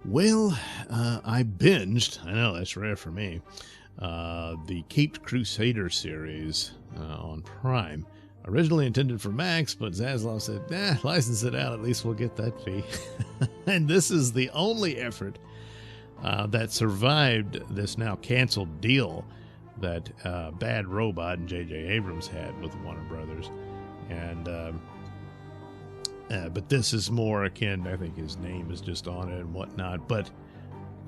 Well, I binged. I know that's rare for me. The Caped Crusader series on Prime. Originally intended for Max, but Zaslav said, license it out. At least we'll get that fee. And this is the only effort that survived this now canceled deal that Bad Robot and J.J. Abrams had with Warner Brothers. And but this is more akin, I think his name is just on it and whatnot. But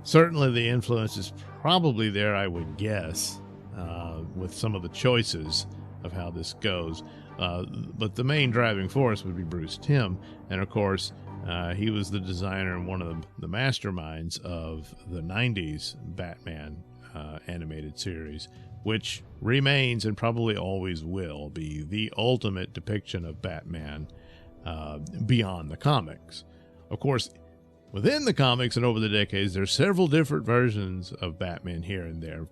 certainly the influence is probably there, I would guess, with some of the choices of how this goes. But the main driving force would be Bruce Timm. And of course, he was the designer and one of the masterminds of the 90s Batman animated series, which remains and probably always will be the ultimate depiction of Batman beyond the comics. Of course, within the comics and over the decades, there's several different versions of Batman here and there.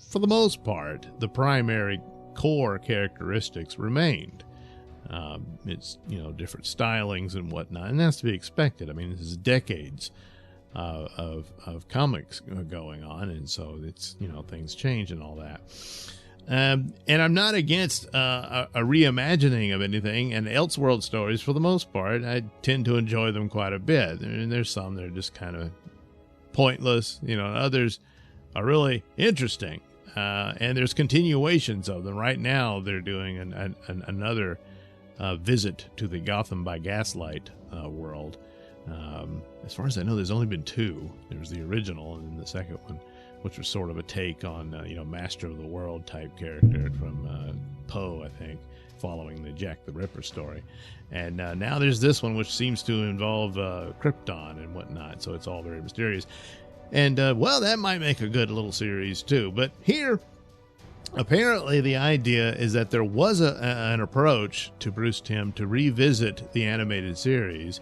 For the most part, the primary core characteristics remained. It's, different stylings and whatnot, and that's to be expected. I mean, this is decades of comics going on, and so it's, things change and all that. And I'm not against a reimagining of anything, and Elseworld stories, for the most part, I tend to enjoy them quite a bit. And there's some that are just kind of pointless, others are really interesting. And there's continuations of them. Right now, they're doing another visit to the Gotham by Gaslight world. As far as I know, there's only been two. There's the original and then the second one, which was sort of a take on, Master of the World type character from Poe, I think, following the Jack the Ripper story. And now there's this one, which seems to involve Krypton and whatnot, so it's all very mysterious. And, that might make a good little series, too. But here, apparently the idea is that there was an approach to Bruce Timm to revisit the animated series,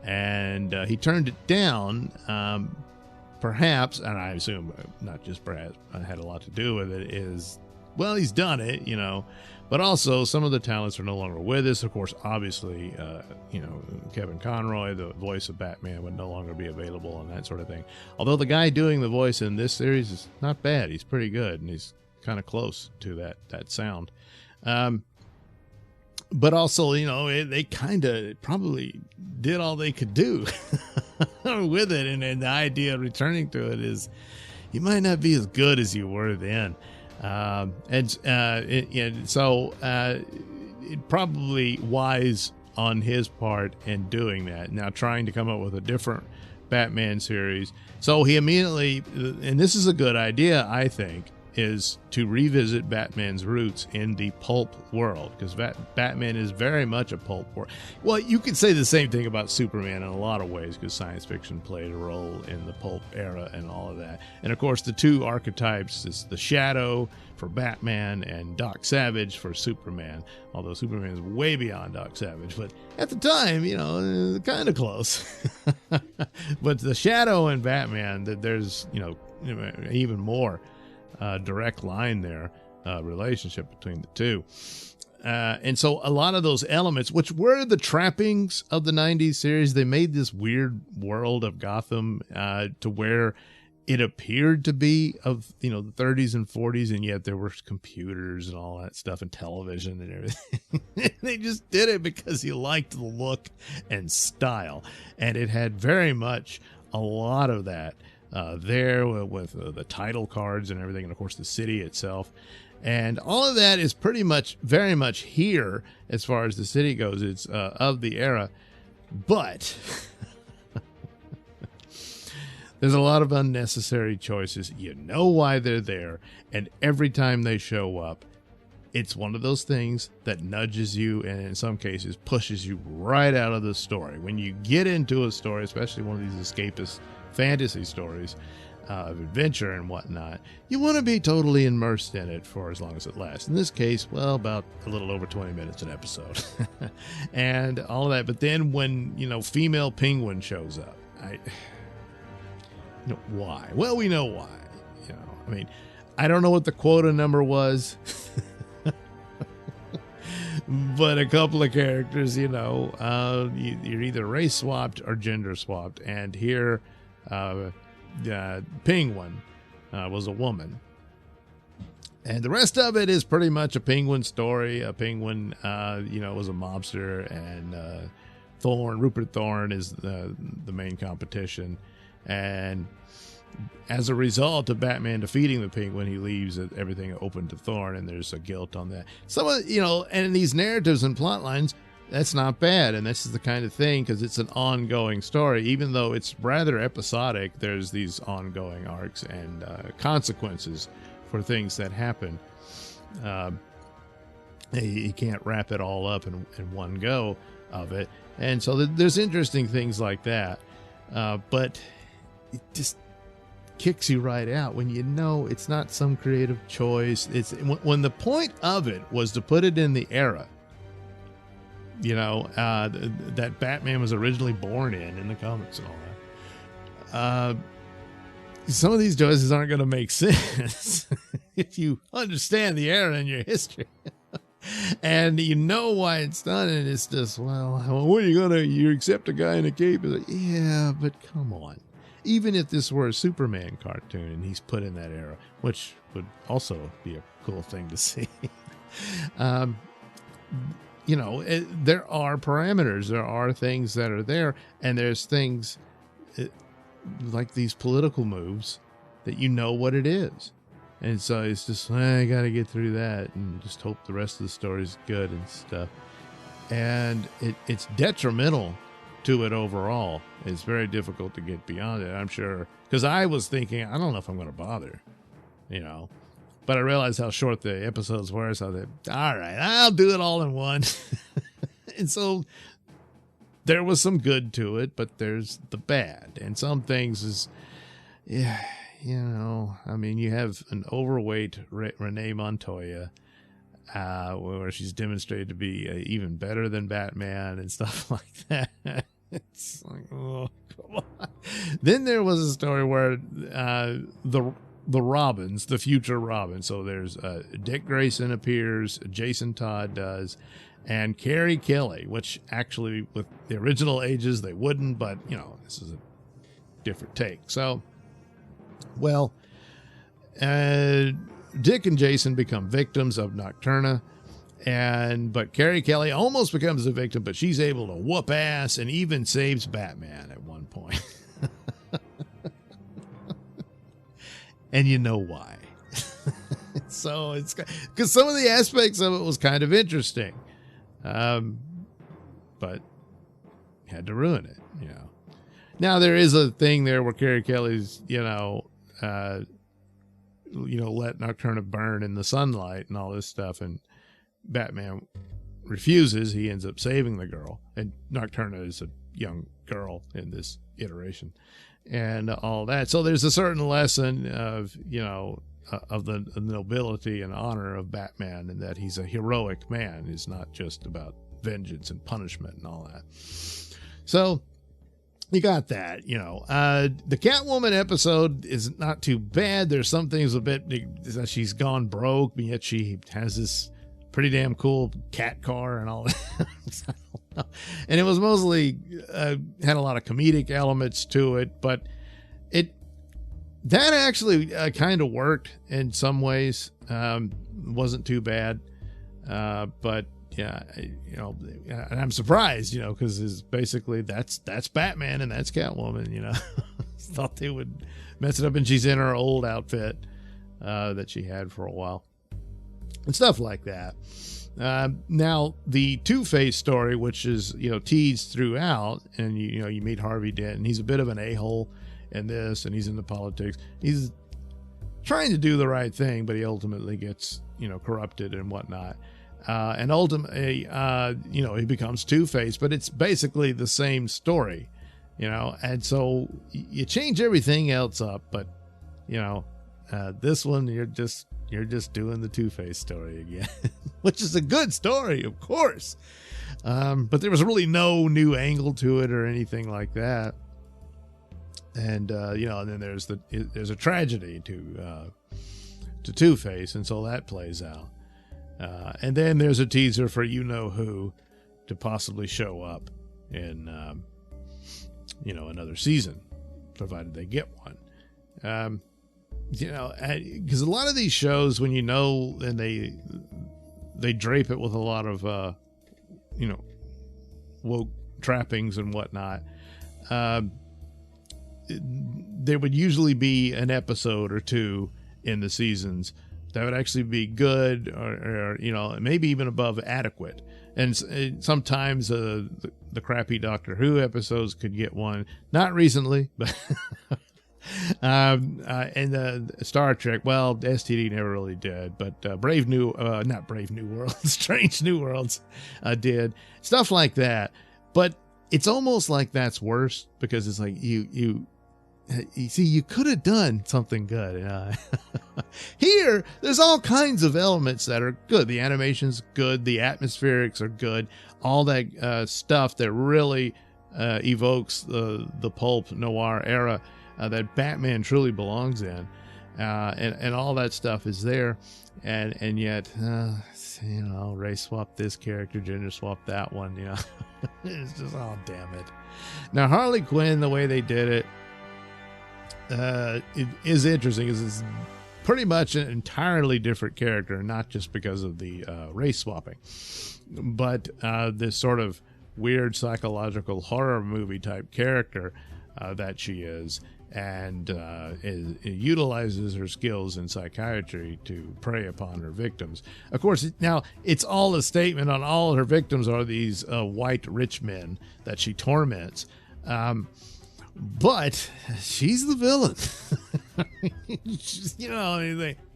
and he turned it down. Perhaps, and I assume not just perhaps, had a lot to do with it, is, well, he's done it, but also some of the talents are no longer with us. Of course, obviously, Kevin Conroy, the voice of Batman, would no longer be available and that sort of thing. Although the guy doing the voice in this series is not bad. He's pretty good, and he's kind of close to that sound. But also, they kind of probably did all they could do with it. And the idea of returning to it is you might not be as good as you were then. So it probably wise on his part in doing that. Now trying to come up with a different Batman series. So he immediately, and this is a good idea, I think, is to revisit Batman's roots in the pulp world, because Batman is very much a pulp world. Well, you could say the same thing about Superman in a lot of ways, because science fiction played a role in the pulp era and all of that. And of course, the two archetypes is the Shadow for Batman and Doc Savage for Superman, although Superman is way beyond Doc Savage. But at the time, kind of close. But the Shadow and Batman, that there's, even more direct line there, relationship between the two. And so a lot of those elements, which were the trappings of the 90s series, they made this weird world of Gotham to where it appeared to be of, the 30s and 40s, and yet there were computers and all that stuff and television and everything. They just did it because he liked the look and style. And it had very much a lot of that there with the title cards and everything, and of course the city itself, and all of that is pretty much very much here as far as the city goes. It's of the era, but there's a lot of unnecessary choices. You know why they're there, and every time they show up, it's one of those things that nudges you and in some cases pushes you right out of the story. When you get into a story, especially one of these escapist fantasy stories of adventure and whatnot, you want to be totally immersed in it for as long as it lasts. In this case, well, about a little over 20 minutes an episode and all of that. But then when, female Penguin shows up, why? Well, we know why. I don't know what the quota number was, but a couple of characters, you're either race swapped or gender swapped. And here, Penguin was a woman. And the rest of it is pretty much a Penguin story. A Penguin, was a mobster, and Rupert Thorne is the main competition. And as a result of Batman defeating the Penguin, he leaves everything open to Thorne, and there's a guilt on that. Some of, and in these narratives and plot lines, that's not bad. And this is the kind of thing, because it's an ongoing story. Even though it's rather episodic, there's these ongoing arcs and consequences for things that happen. You can't wrap it all up in one go of it. And so there's interesting things like that. But it just kicks you right out when it's not some creative choice. It's when the point of it was to put it in the era, that Batman was originally born in the comics and all that. Some of these choices aren't going to make sense if you understand the era in your history. And why it's done, and it's just, well, what are you accept a guy in a cape? Like, yeah, but come on. Even if this were a Superman cartoon and he's put in that era, which would also be a cool thing to see. There are parameters. There are things that are there, and there's things like these political moves that what it is. And so it's just, I got to get through that and just hope the rest of the story is good and stuff. And it's detrimental to it overall. It's very difficult to get beyond it, I'm sure. Because I was thinking, I don't know if I'm going to bother, But I realized how short the episodes were, so I thought, all right, I'll do it all in one. And so there was some good to it, but there's the bad. And some things is, you have an overweight Renee Montoya, where she's demonstrated to be even better than Batman and stuff like that. It's like, oh, come on. Then there was a story where the Robins, the future Robin. So there's Dick Grayson appears, Jason Todd does, and Carrie Kelly, which actually with the original ages they wouldn't, but this is a different take. So, well, Dick and Jason become victims of Nocturna, but Carrie Kelly almost becomes a victim, but she's able to whoop ass and even saves Batman at one point. And you know why. So it's because some of the aspects of it was kind of interesting, but had to ruin it, Now there is a thing there where Carrie Kelly's, let Nocturna burn in the sunlight and all this stuff, and Batman refuses. He ends up saving the girl, and Nocturna is a young girl in this iteration and all that. So there's a certain lesson of of the nobility and honor of Batman, and that he's a heroic man. He's not just about vengeance and punishment and all that. So you got that, the Catwoman episode is not too bad. There's some things a bit that she's gone broke, but yet she has this pretty damn cool cat car and all that. And it was mostly had a lot of comedic elements to it, but that actually kind of worked in some ways. Wasn't too bad, but yeah, and I'm surprised, because it's basically that's Batman and that's Catwoman. Thought they would mess it up, and she's in her old outfit that she had for a while and stuff like that. Now the Two-Face story, which is teased throughout, and you meet Harvey Dent, and he's a bit of an a-hole in this, and he's into politics. He's trying to do the right thing, but he ultimately gets corrupted and whatnot. And ultimately, he becomes Two-Face, but it's basically the same story, and so you change everything else up, but, this one, you're just doing the Two-Face story again, which is a good story, of course. But there was really no new angle to it or anything like that. And, and then there's a tragedy to Two-Face, and so that plays out. And then there's a teaser for who to possibly show up in, another season. provided they get one. Because a lot of these shows, when and they drape it with a lot of woke trappings and whatnot. There would usually be an episode or two in the seasons that would actually be good, or maybe even above adequate. And sometimes the crappy Doctor Who episodes could get one. Not recently, but and Star Trek, well, STD never really did, but not Brave New Worlds, Strange New Worlds did. Stuff like that. But it's almost like that's worse, because it's like you see, you could have done something good. Here, there's all kinds of elements that are good. The animation's good. The atmospherics are good. All that stuff that really evokes the pulp noir era that Batman truly belongs in. And all that stuff is there. And yet, race swap this character, gender swap that one, It's just, oh, damn it. Now, Harley Quinn, the way they did it is interesting, because it's pretty much an entirely different character, not just because of the race swapping, but this sort of weird psychological horror movie type character that she is, and it utilizes her skills in psychiatry to prey upon her victims. Of course, now it's all a statement on all her victims are these white rich men that she torments. But she's the villain.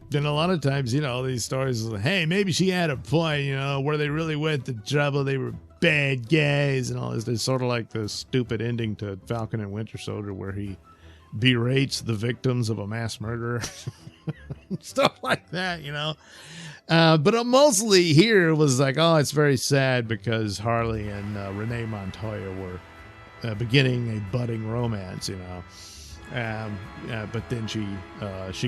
Then a lot of times, these stories, hey, maybe she had a point, where they really went to trouble. They were bad guys and all this. It's sort of like the stupid ending to Falcon and Winter Soldier, where he berates the victims of a mass murderer. Stuff like that, But mostly here was like, oh, it's very sad because Harley and Renee Montoya were beginning a budding romance, but then she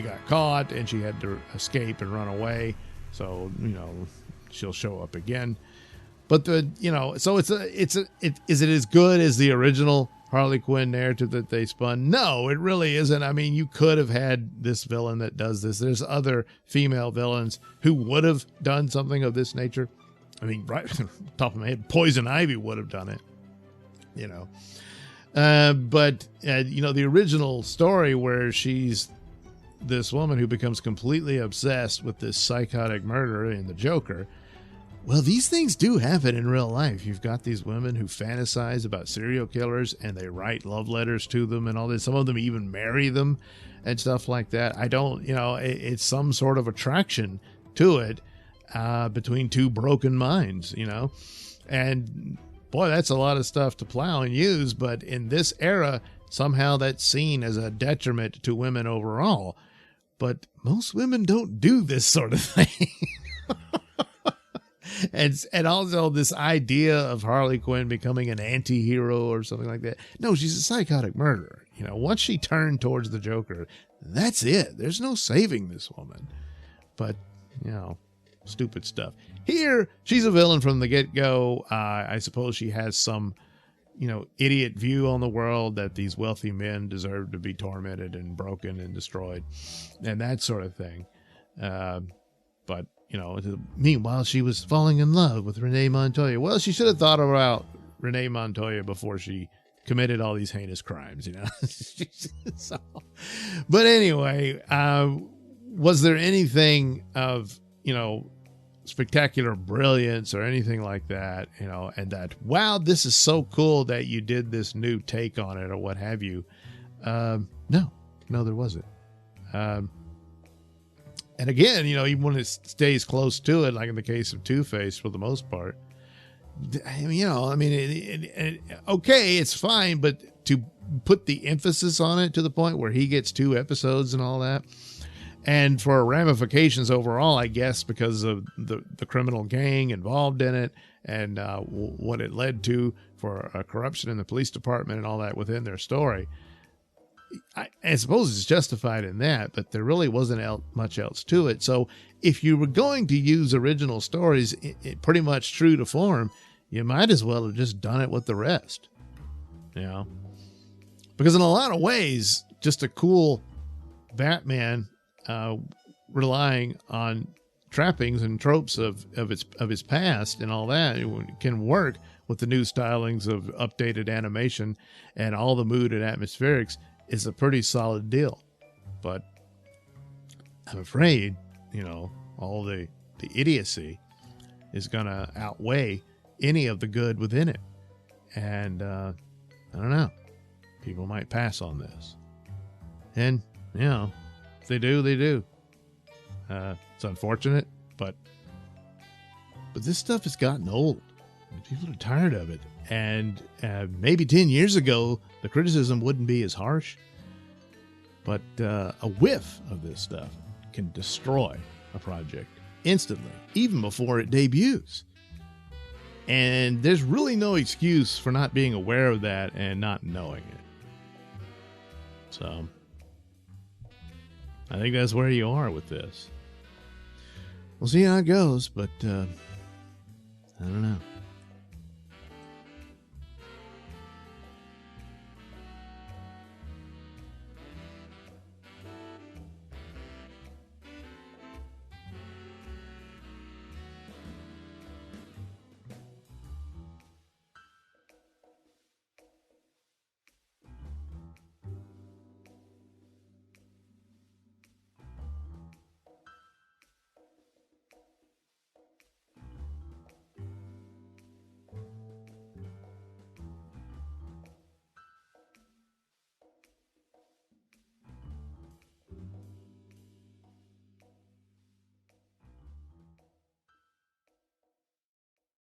got caught and she had to escape and run away. So, she'll show up again. But so is it as good as the original Harley Quinn narrative that they spun? No, it really isn't. I mean, you could have had this villain that does this. There's other female villains who would have done something of this nature. I mean, right off the top of my head, Poison Ivy would have done it. But the original story where she's this woman who becomes completely obsessed with this psychotic murderer in the Joker. Well, these things do happen in real life. You've got these women who fantasize about serial killers and they write love letters to them and all this. Some of them even marry them and stuff like that. It's some sort of attraction to it between two broken minds, and boy, that's a lot of stuff to plow and use, but in this era, somehow that's seen as a detriment to women overall. But most women don't do this sort of thing. And also this idea of Harley Quinn becoming an anti-hero or something like that. No, she's a psychotic murderer. Once she turned towards the Joker, that's it. There's no saving this woman. But, stupid stuff. Here, she's a villain from the get-go. I suppose she has some, idiot view on the world that these wealthy men deserve to be tormented and broken and destroyed and that sort of thing. But, meanwhile, she was falling in love with Renee Montoya. Well, she should have thought about Renee Montoya before she committed all these heinous crimes, So, but anyway, was there anything of, spectacular brilliance or anything like that, and that, wow, this is so cool that you did this new take on it or what have you? No, there wasn't. And again, even when it stays close to it, like in the case of Two-Face for the most part, okay, it's fine, but to put the emphasis on it to the point where he gets 2 episodes and all that, and for ramifications overall, I guess, because of the criminal gang involved in it and what it led to for corruption in the police department and all that within their story, I suppose it's justified in that, but there really wasn't much else to it. So if you were going to use original stories pretty much true to form, you might as well have just done it with the rest. Because in a lot of ways, just a cool Batman relying on trappings and tropes of his past and all that, it can work with the new stylings of updated animation and all the mood and atmospherics is a pretty solid deal. But I'm afraid, all the idiocy is going to outweigh any of the good within it. And I don't know. People might pass on this. And, if they do, they do. It's unfortunate, but this stuff has gotten old. People are tired of it. And maybe 10 years ago, the criticism wouldn't be as harsh. But a whiff of this stuff can destroy a project instantly, even before it debuts. And there's really no excuse for not being aware of that and not knowing it. So I think that's where you are with this. We'll see how it goes, but I don't know.